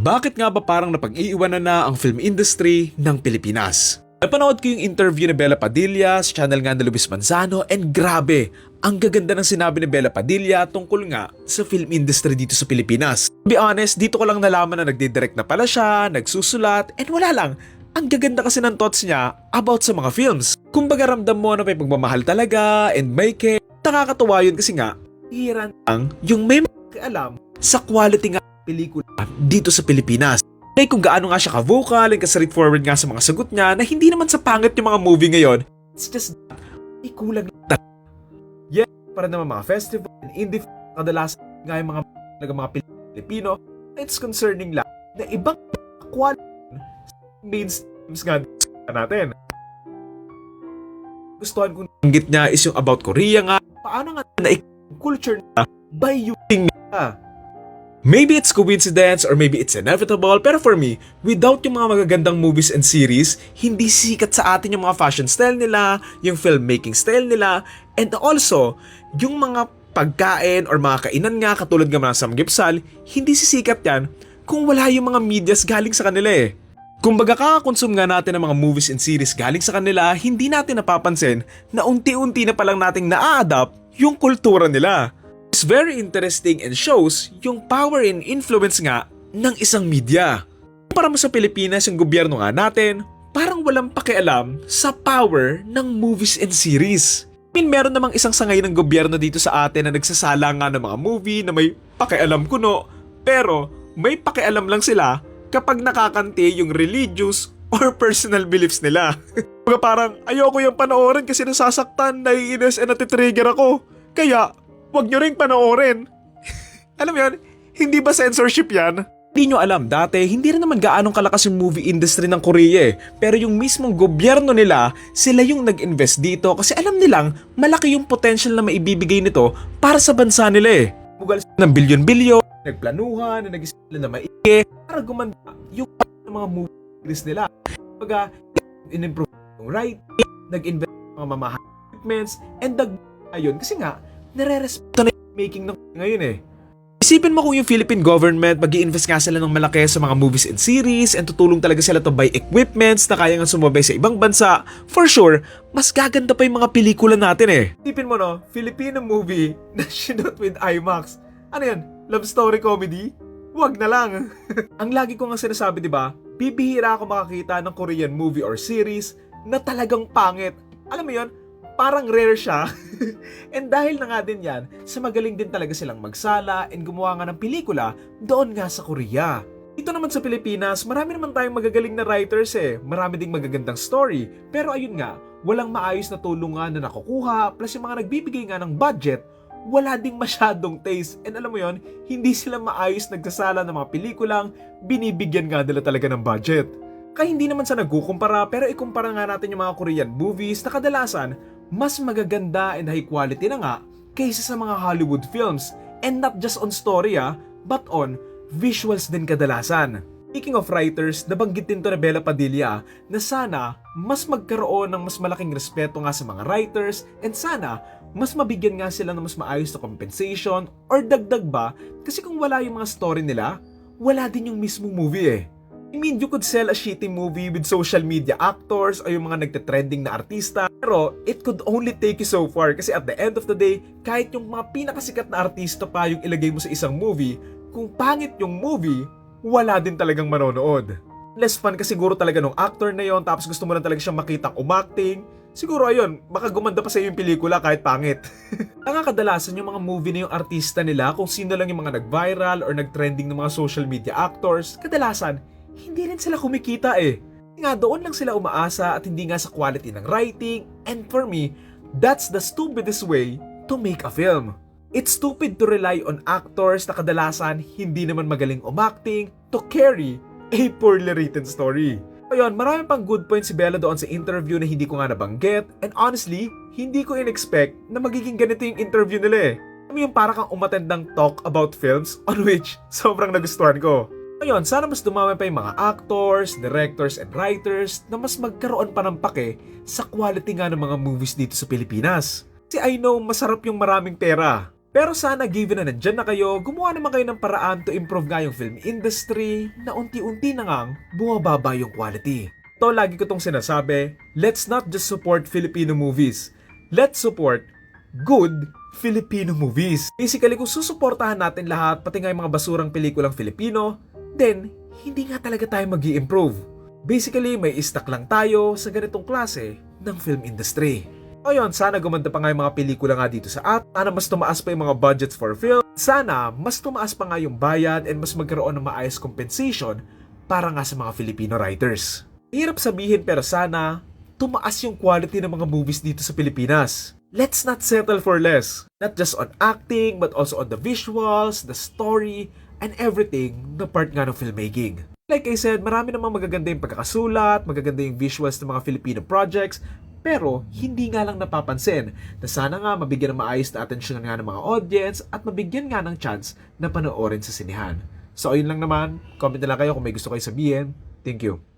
Bakit nga ba parang napag-iiwanan na ang film industry ng Pilipinas? Napanood ko yung interview ni Bella Padilla sa channel nga ni Luis Manzano and grabe, ang gaganda ng sinabi ni Bella Padilla tungkol nga sa film industry dito sa Pilipinas. To be honest, dito ko lang nalaman na nagdidirect na pala siya, nagsusulat, and wala lang. Ang gaganda kasi ng thoughts niya about sa mga films. Kumbaga ramdam mo na may pagmamahal talaga and may care. Nakakatuwa yun kasi nga, hiran lang yung may alam sa quality nga pelikula dito sa Pilipinas. Like kung gaano nga siya ka-vocal and ka-straightforward nga sa mga sagot niya na hindi naman sa pangit yung mga movie ngayon. It's just that, may kulang lang. Yeah, para naman mga festival and indie kadalasan nga yung mga Pilipino, it's concerning lang na ibang quality mainstreams nga natin. Gustuhan kong nanggit niya is yung about Korea nga. Paano nga na culture na by using media? Maybe it's coincidence or maybe it's inevitable, pero for me, without yung mga magagandang movies and series, hindi sikat sa atin yung mga fashion style nila, yung filmmaking style nila, and also, yung mga pagkain or mga kainan nga katulad nga mga samgipsal, hindi sisikat yan kung wala yung mga medias galing sa kanila eh. Kumbaga kakakonsume nga natin ng mga movies and series galing sa kanila, hindi natin napapansin na unti-unti na palang nating na-adapt yung kultura nila. It's very interesting and shows yung power and influence nga ng isang media. Para mo sa Pilipinas yung gobyerno nga natin, parang walang pakialam sa power ng movies and series. Meron namang isang sangay ng gobyerno dito sa atin na nagsasala nga ng mga movie na may pakialam kuno, pero may pakialam lang sila kapag nakakanti yung religious or personal beliefs nila. Parang ayoko yung panoorin kasi nasasaktan, naiinis and natitrigger ako. Kaya wag nyo ring panoorin. Alam mo yan, hindi ba censorship yan? Hindi nyo alam, dati hindi rin naman gaanong kalakas yung movie industry ng Korea eh. Pero yung mismong gobyerno nila, sila yung nag-invest dito kasi alam nilang malaki yung potential na maibibigay nito para sa bansa nila eh. Mugal sila ng bilyon-bilyon, nagplanuhan, na nag-isip sila na maigi para gumanda yung mga movies nila. Pagka in-improve yung writing, nag-invest ng mga mamahal equipments, and ayun kasi nga, nare-respeto na yung making ng ngayon eh. Isipin mo kung yung Philippine government mag-i-invest nga sila ng malaki sa mga movies and series and tutulong talaga sila to buy equipments na kaya nga sumabay sa ibang bansa, for sure, mas gaganda pa yung mga pelikula natin eh. Isipin mo no, Filipino movie na shot with IMAX. Ano yan? Love story comedy? Wag na lang. Ang lagi ko nga sinasabi diba, bibihira ako makakita ng Korean movie or series na talagang pangit. Alam mo yun? Parang rare siya. And dahil na nga din yan, sa magaling din talaga silang magsala and gumawa nga ng pelikula doon nga sa Korea. Dito naman sa Pilipinas, marami naman tayong magagaling na writers eh. Marami ding magagandang story. Pero ayun nga, walang maayos na tulungan na nakukuha, plus yung mga nagbibigay nga ng budget, wala ding masyadong taste. And alam mo yon, hindi sila maayos nagsasala ng mga pelikulang binibigyan nga nila talaga ng budget. Kaya hindi naman sa nagkukumpara, pero ikumpara nga natin yung mga Korean movies na kadalasan mas magaganda and high quality na nga kaysa sa mga Hollywood films. And not just on story but on visuals din kadalasan. Speaking of writers, nabanggit din to ni Bella Padilla na sana mas magkaroon ng mas malaking respeto nga sa mga writers and sana mas mabigyan nga sila ng mas maayos na compensation or dagdag ba kasi kung wala yung mga story nila, wala din yung mismong movie eh. I mean, you could sell a shitty movie with social media actors o yung mga nagte-trending na artista, pero it could only take you so far kasi at the end of the day, kahit yung mga pinakasikat na artista pa yung ilagay mo sa isang movie, kung pangit yung movie, wala din talagang manonood. Less fun kasi siguro talaga nung actor na yon, tapos gusto mo lang talaga siyang makitang umacting, siguro ayun, baka gumanda pa sa yung pelikula kahit pangit. Ang kadalasan yung mga movie na yung artista nila, kung sino lang yung mga nag-viral or nag-trending ng mga social media actors, kadalasan, hindi rin sila kumikita eh. Nga doon lang sila umaasa at hindi nga sa quality ng writing, and for me, that's the stupidest way to make a film. It's stupid to rely on actors na kadalasan hindi naman magaling umacting to carry a poorly written story. Ayun, marami pang good points si Bella doon sa interview na hindi ko nga nabanggit, and honestly, hindi ko in-expect na magiging ganito yung interview nila eh. Yung para kang umattend ng talk about films on which sobrang nagustuhan ko. Ngayon, sana mas dumami pa yung mga actors, directors, and writers na mas magkaroon pa ng pake sa quality nga ng mga movies dito sa Pilipinas. Kasi I know masarap yung maraming pera. Pero sana given na nandyan na kayo, gumawa naman kayo ng paraan to improve nga yung film industry na unti-unti na ngang bumababa yung quality. To lagi ko tong sinasabi, let's not just support Filipino movies. Let's support good Filipino movies. Basically, kung susuportahan natin lahat, pati nga yung mga basurang pelikulang Filipino, then hindi nga talaga tayo mag-i-improve. Basically, may istak lang tayo sa ganitong klase ng film industry. O yun, sana gumanda pa nga yung mga pelikula nga dito sa at. Sana mas tumaas pa yung mga budgets for film. Sana mas tumaas pa nga yung bayad and mas magkaroon ng maayos compensation para nga sa mga Filipino writers. Hirap sabihin pero sana tumaas yung quality ng mga movies dito sa Pilipinas. Let's not settle for less. Not just on acting but also on the visuals, the story, and everything na part nga ng filmmaking. Like I said, marami namang magaganda yung pagkakasulat, magaganda yung visuals ng mga Filipino projects, pero hindi nga lang napapansin na sana nga mabigyan ng maayos na atensyon nga ng mga audience at mabigyan nga ng chance na panoorin sa sinihan. So ayun lang naman, comment na lang kayo kung may gusto kayo sabihin. Thank you.